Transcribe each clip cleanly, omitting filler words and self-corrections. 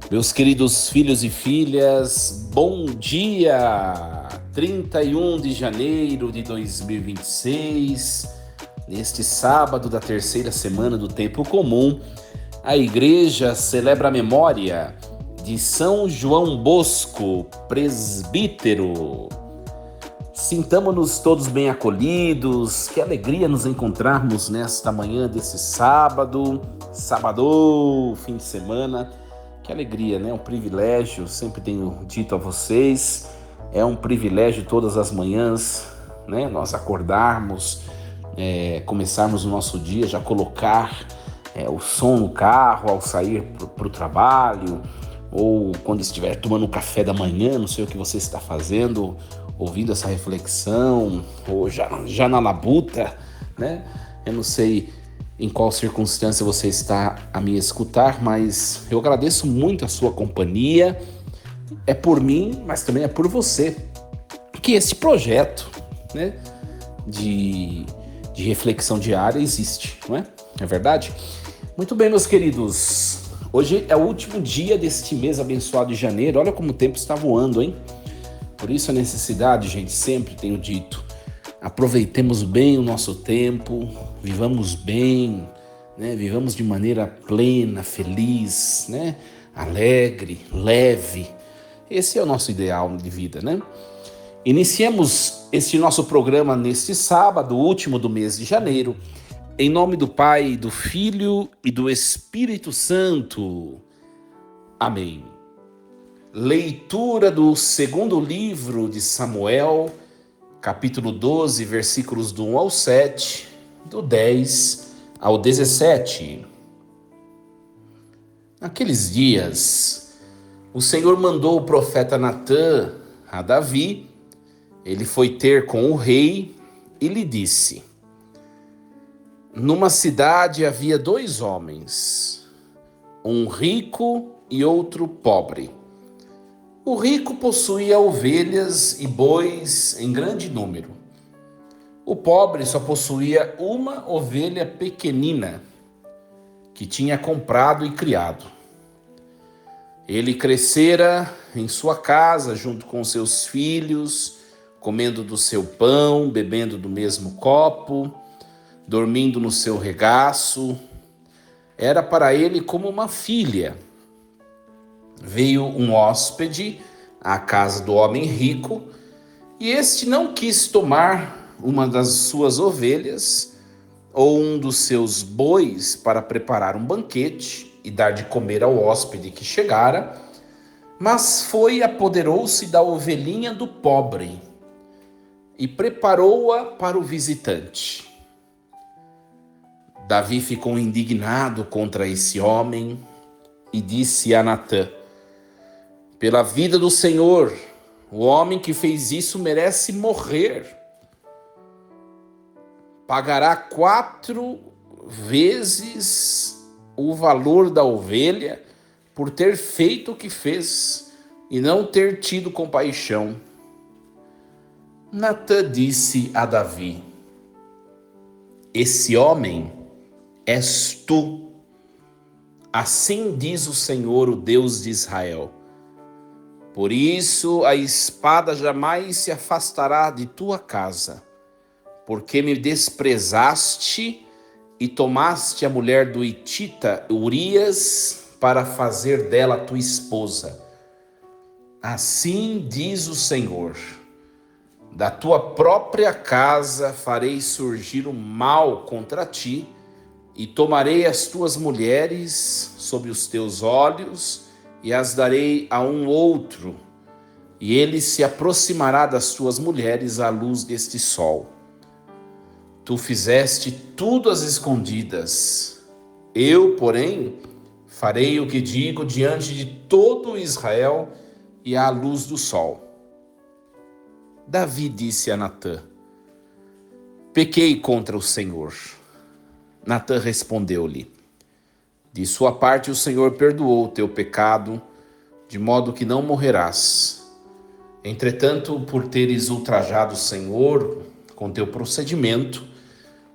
Meus queridos filhos e filhas, bom dia! 31 de janeiro de 2026, neste sábado da terceira semana do tempo comum, a igreja celebra a memória de São João Bosco, presbítero. Sintamo-nos todos bem acolhidos, que alegria nos encontrarmos nesta manhã desse sábado, fim de semana. Que alegria, né? Um privilégio, sempre tenho dito a vocês, é um privilégio todas as manhãs, né? Nós acordarmos, começarmos o nosso dia, já colocar o som no carro ao sair para o trabalho, ou quando estiver tomando um café da manhã, não sei o que você está fazendo, ouvindo essa reflexão, ou já na labuta, né? Eu não sei em qual circunstância você está a me escutar, mas eu agradeço muito a sua companhia. É por mim, mas também é por você que esse projeto, né, de reflexão diária existe, não é? É verdade? Muito bem, meus queridos. Hoje é o último dia deste mês abençoado de janeiro. Olha como o tempo está voando, hein? Por isso a necessidade, gente, sempre tenho dito, aproveitemos bem o nosso tempo, vivamos bem, né? Vivamos de maneira plena, feliz, né? Alegre, leve. Esse é o nosso ideal de vida, né? Iniciemos este nosso programa neste sábado, último do mês de janeiro, em nome do Pai, do Filho e do Espírito Santo. Amém. Leitura do segundo livro de Samuel, capítulo 12, versículos do 1 ao 7, do 10 ao 17. Naqueles dias, o Senhor mandou o profeta Natã a Davi. Ele foi ter com o rei e lhe disse: numa cidade havia dois homens, um rico e outro pobre. O rico possuía ovelhas e bois em grande número. O pobre só possuía uma ovelha pequenina, que tinha comprado e criado. Ele crescera em sua casa junto com seus filhos, comendo do seu pão, bebendo do mesmo copo, dormindo no seu regaço. Era para ele como uma filha. Veio um hóspede à casa do homem rico, e este não quis tomar uma das suas ovelhas ou um dos seus bois para preparar um banquete e dar de comer ao hóspede que chegara, mas apoderou-se da ovelhinha do pobre e preparou-a para o visitante. Davi ficou indignado contra esse homem e disse a Natã: pela vida do Senhor, o homem que fez isso merece morrer. Pagará 4 vezes o valor da ovelha por ter feito o que fez e não ter tido compaixão. Natã disse a Davi: esse homem és tu. Assim diz o Senhor, o Deus de Israel: por isso a espada jamais se afastará de tua casa, porque me desprezaste e tomaste a mulher do Hitita Urias para fazer dela tua esposa. Assim diz o Senhor: da tua própria casa farei surgir o mal contra ti, e tomarei as tuas mulheres sob os teus olhos e as darei a um outro, e ele se aproximará das tuas mulheres à luz deste sol. Tu fizeste tudo às escondidas. Eu, porém, farei o que digo diante de todo Israel e à luz do sol. Davi disse a Natã: pequei contra o Senhor. Natã respondeu-lhe: de sua parte o Senhor perdoou o teu pecado, de modo que não morrerás. Entretanto, por teres ultrajado o Senhor com teu procedimento,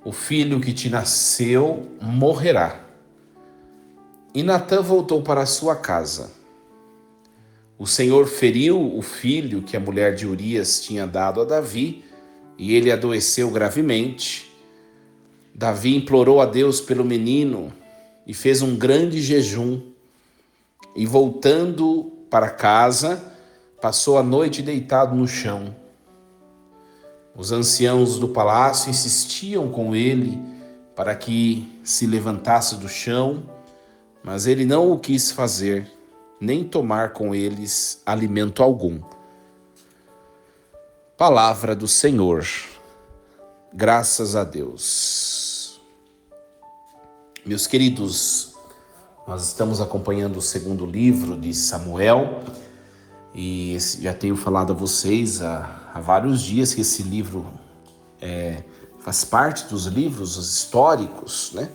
o filho que te nasceu morrerá. E Natã voltou para a sua casa. O Senhor feriu o filho que a mulher de Urias tinha dado a Davi e ele adoeceu gravemente. Davi implorou a Deus pelo menino e fez um grande jejum. E voltando para casa, passou a noite deitado no chão. Os anciãos do palácio insistiam com ele para que se levantasse do chão, mas ele não o quis fazer, nem tomar com eles alimento algum. Palavra do Senhor. Graças a Deus. Meus queridos, nós estamos acompanhando o segundo livro de Samuel e já tenho falado a vocês há vários dias que esse livro faz parte dos livros históricos, né?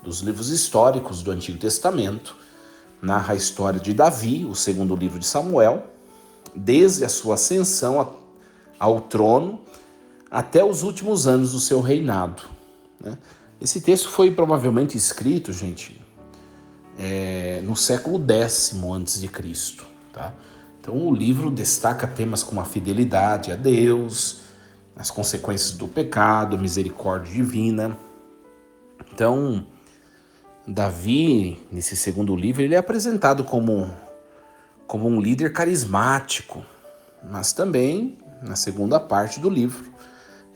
Dos livros históricos do Antigo Testamento. Narra a história de Davi, o segundo livro de Samuel, desde a sua ascensão ao trono até os últimos anos do seu reinado, né? Esse texto foi provavelmente escrito, gente, no século X a.C., tá? Então o livro destaca temas como a fidelidade a Deus, as consequências do pecado, a misericórdia divina. Então, Davi, nesse segundo livro, ele é apresentado como um líder carismático, mas também, na segunda parte do livro,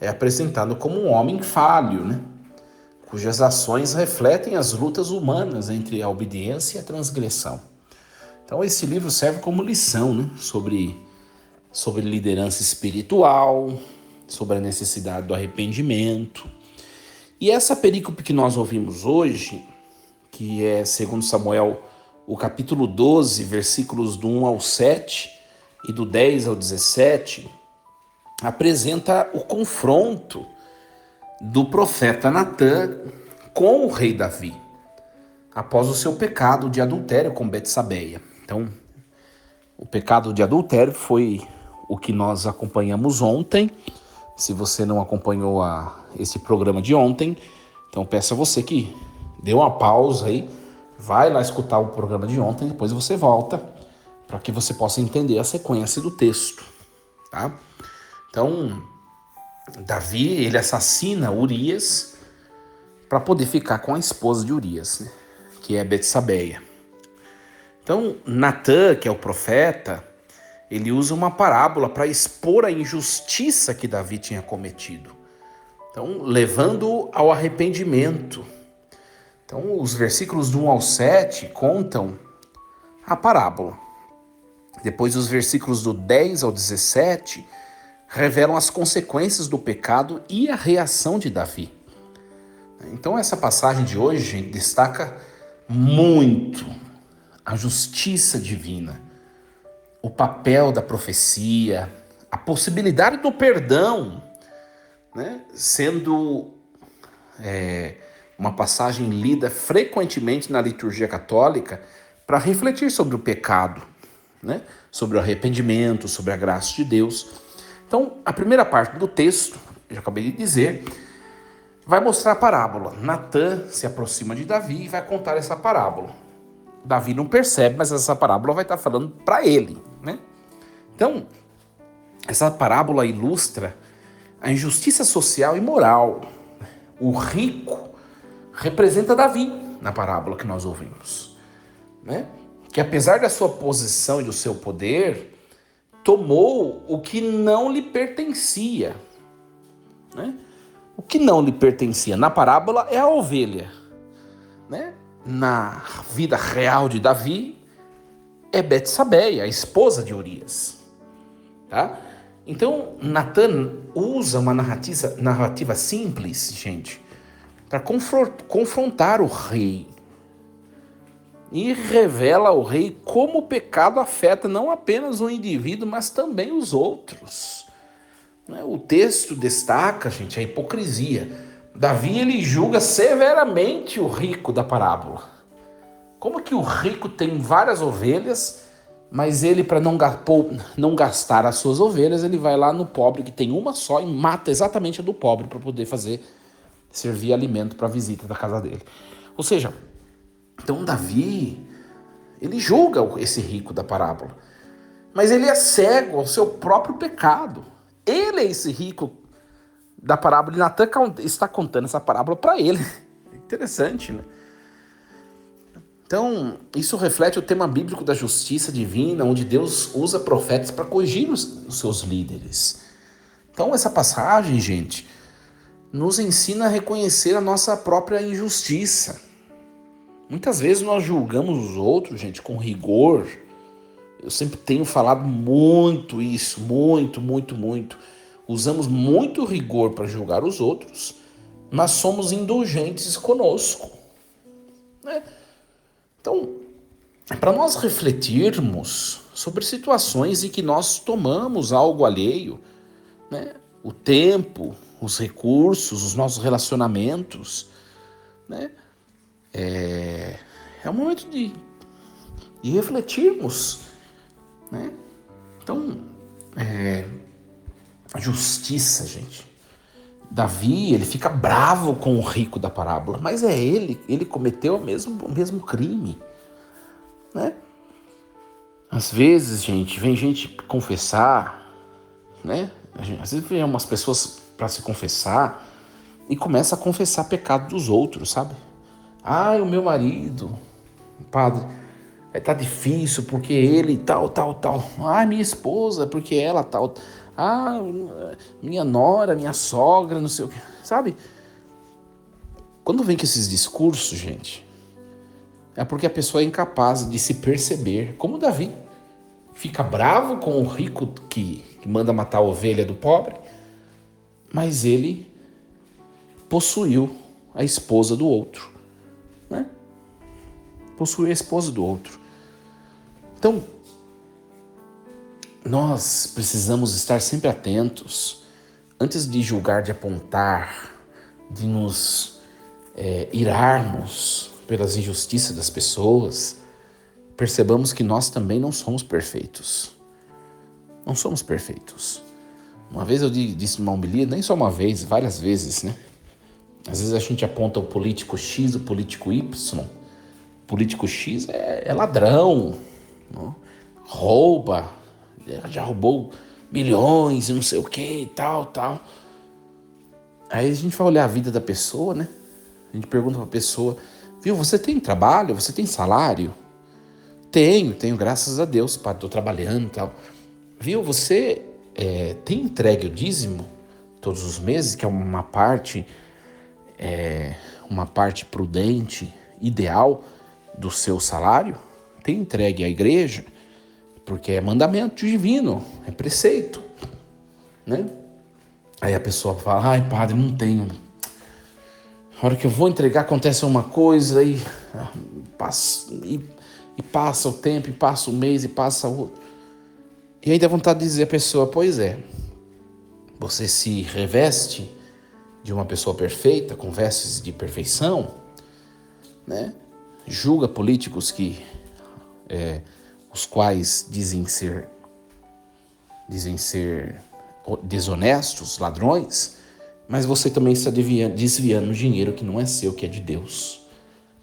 é apresentado como um homem falho, né? Cujas ações refletem as lutas humanas entre a obediência e a transgressão. Então esse livro serve como lição, né? sobre liderança espiritual, sobre a necessidade do arrependimento. E essa perícope que nós ouvimos hoje, que é, segundo Samuel, o capítulo 12, versículos do 1 ao 7 e do 10 ao 17, apresenta o confronto do profeta Natã com o rei Davi, após o seu pecado de adultério com Betsabeia. Então, o pecado de adultério foi o que nós acompanhamos ontem. Se você não acompanhou esse programa de ontem, então peço a você que dê uma pausa aí, vai lá escutar o programa de ontem, depois você volta, para que você possa entender a sequência do texto, tá? Então, Davi, ele assassina Urias para poder ficar com a esposa de Urias, né? Que é Betsabeia. Então, Natã, que é o profeta, ele usa uma parábola para expor a injustiça que Davi tinha cometido. Então, levando ao arrependimento. Então, os versículos do 1 ao 7 contam a parábola. Depois, os versículos do 10 ao 17 revelam as consequências do pecado e a reação de Davi. Então, essa passagem de hoje, gente, destaca muito a justiça divina, o papel da profecia, a possibilidade do perdão, né? Sendo uma passagem lida frequentemente na liturgia católica para refletir sobre o pecado, né? Sobre o arrependimento, sobre a graça de Deus. Então, a primeira parte do texto, eu já acabei de dizer, vai mostrar a parábola. Natã se aproxima de Davi e vai contar essa parábola. Davi não percebe, mas essa parábola vai estar falando para ele, né? Então, essa parábola ilustra a injustiça social e moral. O rico representa Davi na parábola que nós ouvimos, né? Que apesar da sua posição e do seu poder, tomou o que não lhe pertencia, né? O que não lhe pertencia na parábola é a ovelha, né? Na vida real de Davi é Betsabeia, a esposa de Urias, tá? Então Natã usa uma narrativa simples, gente, para confrontar o rei e revela ao rei como o pecado afeta não apenas o indivíduo, mas também os outros. O texto destaca, gente, a hipocrisia. Davi, ele julga severamente o rico da parábola. Como que o rico tem várias ovelhas, mas ele, para não gastar as suas ovelhas, ele vai lá no pobre que tem uma só e mata exatamente a do pobre para poder servir alimento para a visita da casa dele. Ou seja, então Davi, ele julga esse rico da parábola. Mas ele é cego ao seu próprio pecado. Ele é esse rico da parábola, e Natan está contando essa parábola para ele. Interessante, né? Então, isso reflete o tema bíblico da justiça divina, onde Deus usa profetas para corrigir os seus líderes. Então, essa passagem, gente, nos ensina a reconhecer a nossa própria injustiça. Muitas vezes nós julgamos os outros, gente, com rigor. Eu sempre tenho falado muito isso, muito. Usamos muito rigor para julgar os outros, mas somos indulgentes conosco, né? Então, para nós refletirmos sobre situações em que nós tomamos algo alheio, né? O tempo, os recursos, os nossos relacionamentos, né? É um momento de refletirmos, né? Então, a justiça, gente. Davi, ele fica bravo com o rico da parábola, mas ele cometeu o mesmo crime, né? Às vezes, gente, vem gente confessar, né? Às vezes vem umas pessoas para se confessar e começa a confessar pecado dos outros, sabe? Ah, o meu marido, padre, tá difícil porque ele tal. Ah, minha esposa, porque ela tal. Ah, minha nora, minha sogra, não sei o que, sabe? Quando vem com esses discursos, gente, é porque a pessoa é incapaz de se perceber, como Davi. Fica bravo com o rico que manda matar a ovelha do pobre, mas ele possuiu a esposa do outro, né? Possuiu a esposa do outro. Então, nós precisamos estar sempre atentos, antes de julgar, de apontar, de nos irarmos pelas injustiças das pessoas. Percebamos que nós também não somos perfeitos. Não somos perfeitos. Uma vez eu disse numa homilia, nem só uma vez, várias vezes, né? Às vezes a gente aponta o político X, o político Y. O político X é ladrão, não? Rouba, já roubou milhões e não sei o que e tal. Aí a gente vai olhar a vida da pessoa, né? A gente pergunta pra pessoa, viu, você tem trabalho? Você tem salário? Tenho, graças a Deus, padre, tô trabalhando e tal. Viu, você tem entregue o dízimo todos os meses, que é uma parte prudente, ideal do seu salário? Tem entregue à igreja? Porque é mandamento divino, é preceito, né? Aí a pessoa fala, ai padre, não tenho. A hora que eu vou entregar acontece uma coisa e passa o tempo, e passa o mês, e passa o outro. E aí dá vontade de dizer à pessoa, pois é, você se reveste de uma pessoa perfeita, com vestes de perfeição, né? Julga políticos os quais dizem ser desonestos, ladrões, mas você também está desviando dinheiro que não é seu, que é de Deus,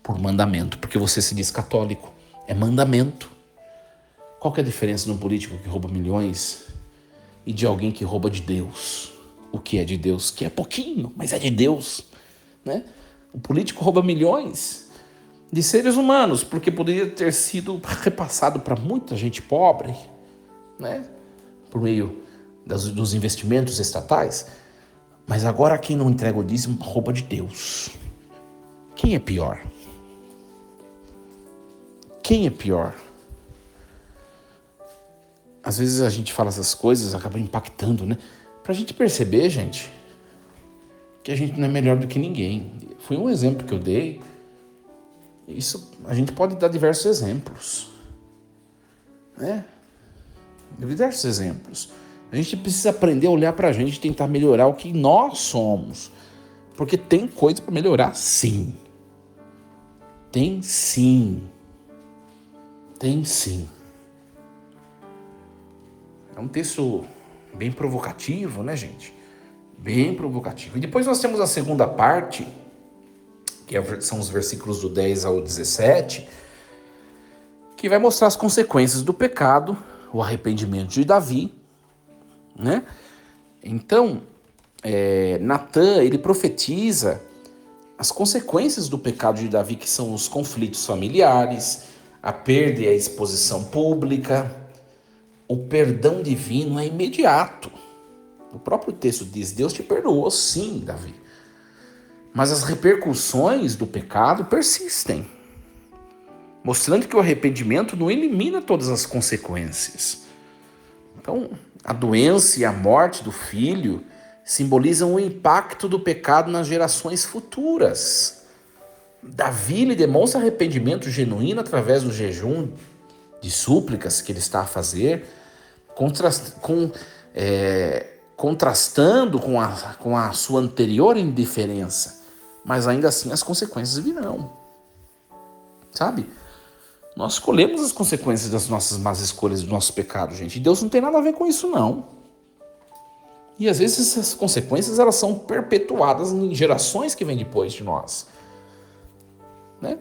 por mandamento, porque você se diz católico. É mandamento. Qual que é a diferença de um político que rouba milhões e de alguém que rouba de Deus? O que é de Deus? Que é pouquinho, mas é de Deus, né? O político rouba milhões de seres humanos, porque poderia ter sido repassado para muita gente pobre, né? Por meio dos investimentos estatais. Mas agora quem não entrega o dízimo rouba de Deus. Quem é pior? Quem é pior? Às vezes a gente fala essas coisas, acaba impactando, né? Pra gente perceber, gente, que a gente não é melhor do que ninguém. Foi um exemplo que eu dei. Isso, a gente pode dar diversos exemplos, né? Diversos exemplos. A gente precisa aprender a olhar pra gente e tentar melhorar o que nós somos. Porque tem coisa pra melhorar, sim. Tem sim. Tem sim. É um texto bem provocativo, né, gente? Bem provocativo. E depois nós temos a segunda parte, que são os versículos do 10 ao 17, que vai mostrar as consequências do pecado, o arrependimento de Davi, né? Então, Natan, ele profetiza as consequências do pecado de Davi, que são os conflitos familiares, a perda e a exposição pública. O perdão divino é imediato. O próprio texto diz: Deus te perdoou, sim, Davi. Mas as repercussões do pecado persistem, mostrando que o arrependimento não elimina todas as consequências. Então, a doença e a morte do filho simbolizam o impacto do pecado nas gerações futuras. Davi lhe demonstra arrependimento genuíno através do jejum de súplicas que ele está a fazer, contrastando com a sua anterior indiferença. Mas ainda assim as consequências virão. Sabe? Nós escolhemos as consequências das nossas más escolhas, do nosso pecado, gente. E Deus não tem nada a ver com isso, não. E às vezes essas consequências, elas são perpetuadas em gerações que vêm depois de nós. Né?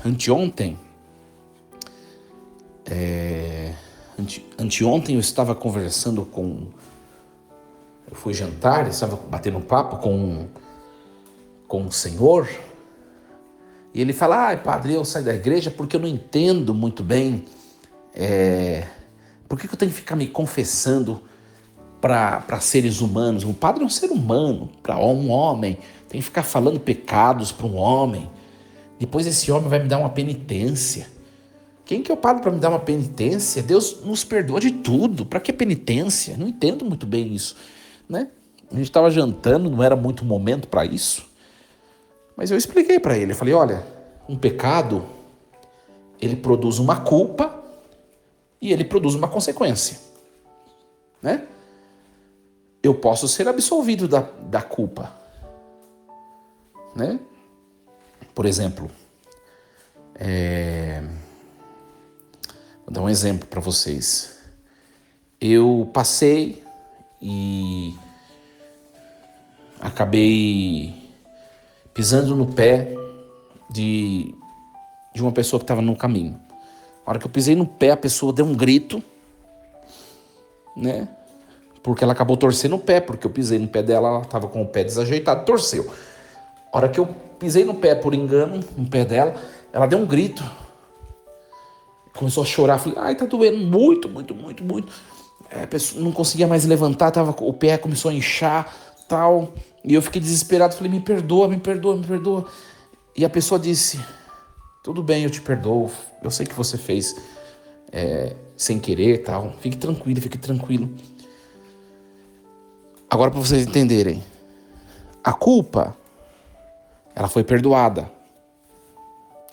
Anteontem eu estava conversando eu fui jantar, eu estava batendo papo com o Senhor, e ele fala: padre, eu saio da igreja porque eu não entendo muito bem por que eu tenho que ficar me confessando para seres humanos. O padre é um ser humano, para um homem, tem que ficar falando pecados para um homem, depois esse homem vai me dar uma penitência. Quem que é o padre para me dar uma penitência? Deus nos perdoa de tudo, para que penitência? Não entendo muito bem isso, né? A gente estava jantando, não era muito momento para isso, mas eu expliquei para ele, eu falei: olha, um pecado, ele produz uma culpa e ele produz uma consequência, né? Eu posso ser absolvido da culpa, né? Por exemplo, vou dar um exemplo para vocês. Eu passei e acabei pisando no pé de uma pessoa que estava no caminho. Na hora que eu pisei no pé, a pessoa deu um grito, né? Porque ela acabou torcendo o pé, porque eu pisei no pé dela, ela estava com o pé desajeitado, torceu. A hora que eu pisei no pé, por engano, no pé dela, ela deu um grito. Começou a chorar, falei: ai, tá doendo muito, muito, muito, muito. A pessoa não conseguia mais levantar, o pé começou a inchar, tal. E eu fiquei desesperado, falei: me perdoa, me perdoa, me perdoa. E a pessoa disse: tudo bem, eu te perdoo, eu sei que você fez sem querer, tal. Fique tranquilo, fique tranquilo. Agora, para vocês entenderem, a culpa, ela foi perdoada.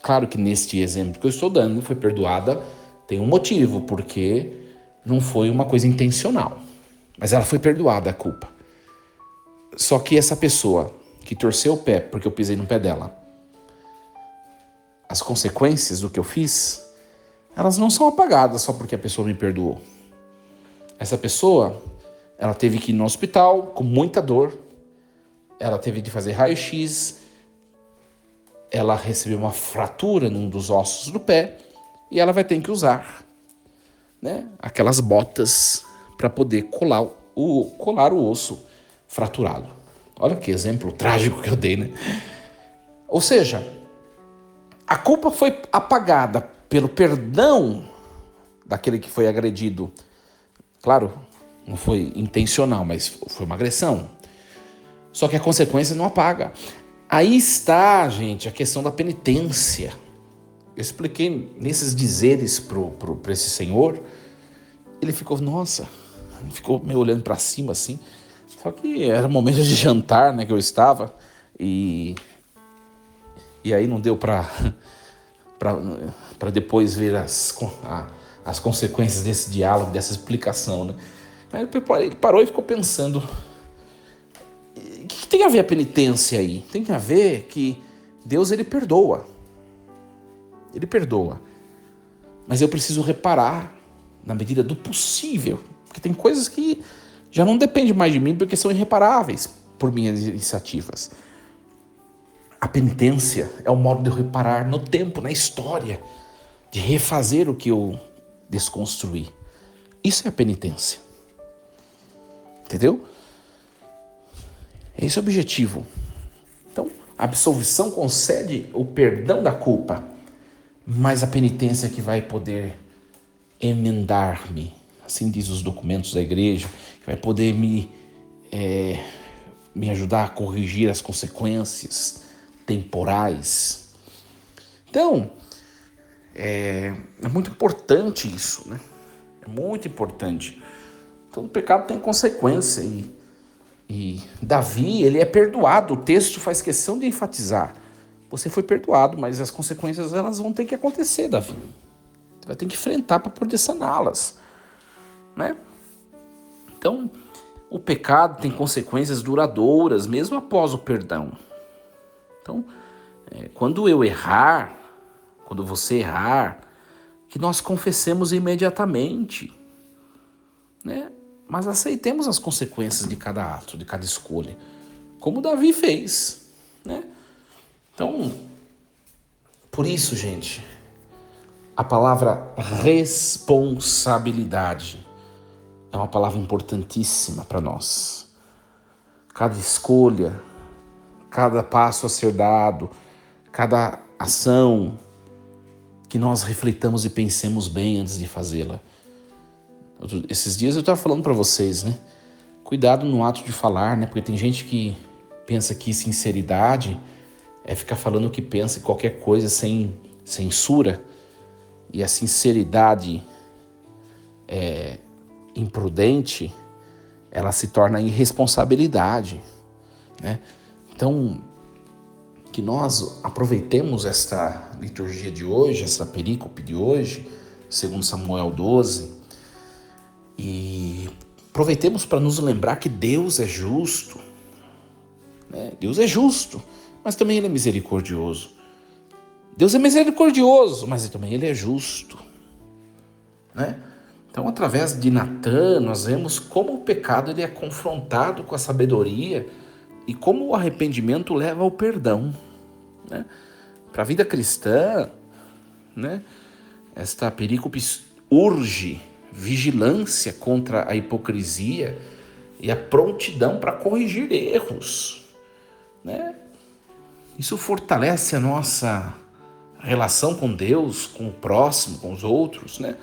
Claro que neste exemplo que eu estou dando, foi perdoada, tem um motivo, porque não foi uma coisa intencional. Mas ela foi perdoada, a culpa. Só que essa pessoa que torceu o pé porque eu pisei no pé dela, as consequências do que eu fiz, elas não são apagadas só porque a pessoa me perdoou. Essa pessoa, ela teve que ir no hospital com muita dor, ela teve que fazer raio-x, ela recebeu uma fratura num dos ossos do pé e ela vai ter que usar, né, aquelas botas para poder colar o osso fraturado. Olha que exemplo trágico que eu dei, né? Ou seja, a culpa foi apagada pelo perdão daquele que foi agredido. Claro, não foi intencional, mas foi uma agressão. Só que a consequência não apaga. Aí está, gente, a questão da penitência. Eu expliquei nesses dizeres para esse senhor. Ele ficou, nossa, ficou meio olhando para cima assim. Só que era momento de jantar, né, que eu estava. E aí não deu para depois ver as consequências desse diálogo, dessa explicação, né? Aí ele parou e ficou pensando: o que tem a ver a penitência aí? Tem a ver que Deus, ele perdoa. Ele perdoa. Mas eu preciso reparar na medida do possível. Porque tem coisas que já não dependem mais de mim porque são irreparáveis por minhas iniciativas. A penitência é o modo de eu reparar no tempo, na história, de refazer o que eu desconstruí. Isso é a penitência. Entendeu? Esse é o objetivo. Então, a absolvição concede o perdão da culpa, mas a penitência que vai poder emendar-me, assim diz os documentos da igreja, que vai poder me ajudar a corrigir as consequências temporais. Então, é muito importante isso, né? É muito importante. Então, o pecado tem consequência e Davi, ele é perdoado. O texto faz questão de enfatizar. Você foi perdoado, mas as consequências elas vão ter que acontecer, Davi. Você vai ter que enfrentar para poder saná-las, né? Então, o pecado tem consequências duradouras, mesmo após o perdão. Então, quando você errar, que nós confessemos imediatamente, né? Mas aceitemos as consequências de cada ato, de cada escolha, como Davi fez, né? Então, por isso, gente, a palavra responsabilidade é uma palavra importantíssima para nós. Cada escolha, cada passo a ser dado, cada ação, que nós refletamos e pensemos bem antes de fazê-la. Esses dias eu estava falando para vocês, né? Cuidado no ato de falar, né? Porque tem gente que pensa que sinceridade é ficar falando o que pensa em qualquer coisa sem censura. E a sinceridade imprudente, ela se torna irresponsabilidade, né? Então, que nós aproveitemos esta liturgia de hoje, essa perícope de hoje, segundo Samuel 12, e aproveitemos para nos lembrar que Deus é justo, né? Deus é justo, mas também Ele é misericordioso. Deus é misericordioso, mas também Ele é justo, né? Então, através de Natã, nós vemos como o pecado ele é confrontado com a sabedoria e como o arrependimento leva ao perdão, né? Para a vida cristã, né? Esta perícope urge vigilância contra a hipocrisia e a prontidão para corrigir erros, né? Isso fortalece a nossa relação com Deus, com o próximo, com os outros, né?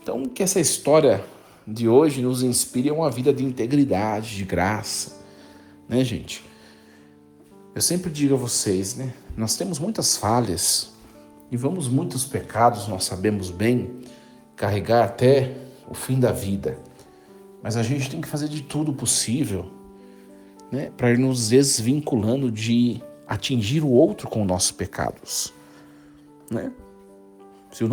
Então, que essa história de hoje nos inspire a uma vida de integridade, de graça, né, gente? Eu sempre digo a vocês, né? Nós temos muitas falhas e vamos muitos pecados, nós sabemos bem, carregar até o fim da vida. Mas a gente tem que fazer de tudo possível, né, para ir nos desvinculando de atingir o outro com nossos pecados, né? Se os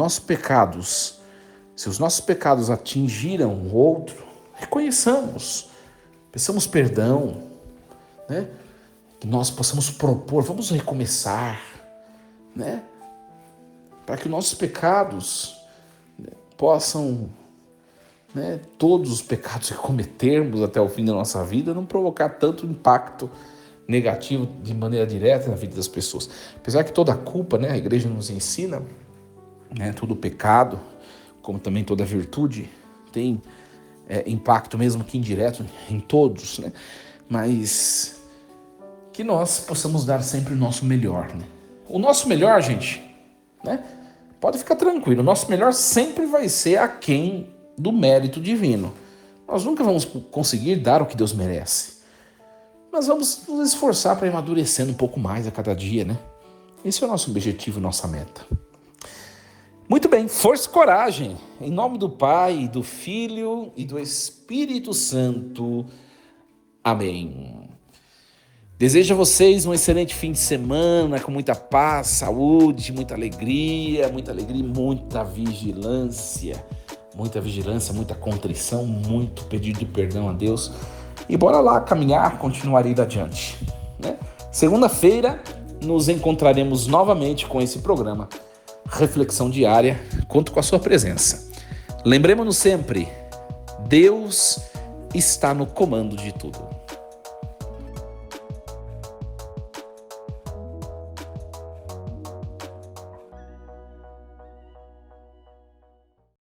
nossos pecados atingiram o outro, reconheçamos, peçamos perdão, né? Que nós possamos propor, vamos recomeçar, né? Para que nossos pecados possam, né, todos os pecados que cometermos até o fim da nossa vida, não provocar tanto impacto negativo de maneira direta na vida das pessoas. Apesar que toda a culpa, né, a igreja nos ensina, né, todo pecado, como também toda virtude, tem impacto mesmo que indireto em todos, né? Mas que nós possamos dar sempre o nosso melhor, né? O nosso melhor, gente, né? Pode ficar tranquilo, o nosso melhor sempre vai ser aquém do mérito divino. Nós nunca vamos conseguir dar o que Deus merece, mas vamos nos esforçar para amadurecendo um pouco mais a cada dia, né? Esse é o nosso objetivo, nossa meta. Muito bem, força e coragem, em nome do Pai, do Filho e do Espírito Santo. Amém. Desejo a vocês um excelente fim de semana, com muita paz, saúde, muita alegria, e muita vigilância, muita contrição, muito pedido de perdão a Deus. E bora lá caminhar, continuar indo adiante, né? Segunda-feira nos encontraremos novamente com esse programa Reflexão Diária. Conto com a sua presença. Lembremos-nos sempre, Deus está no comando de tudo.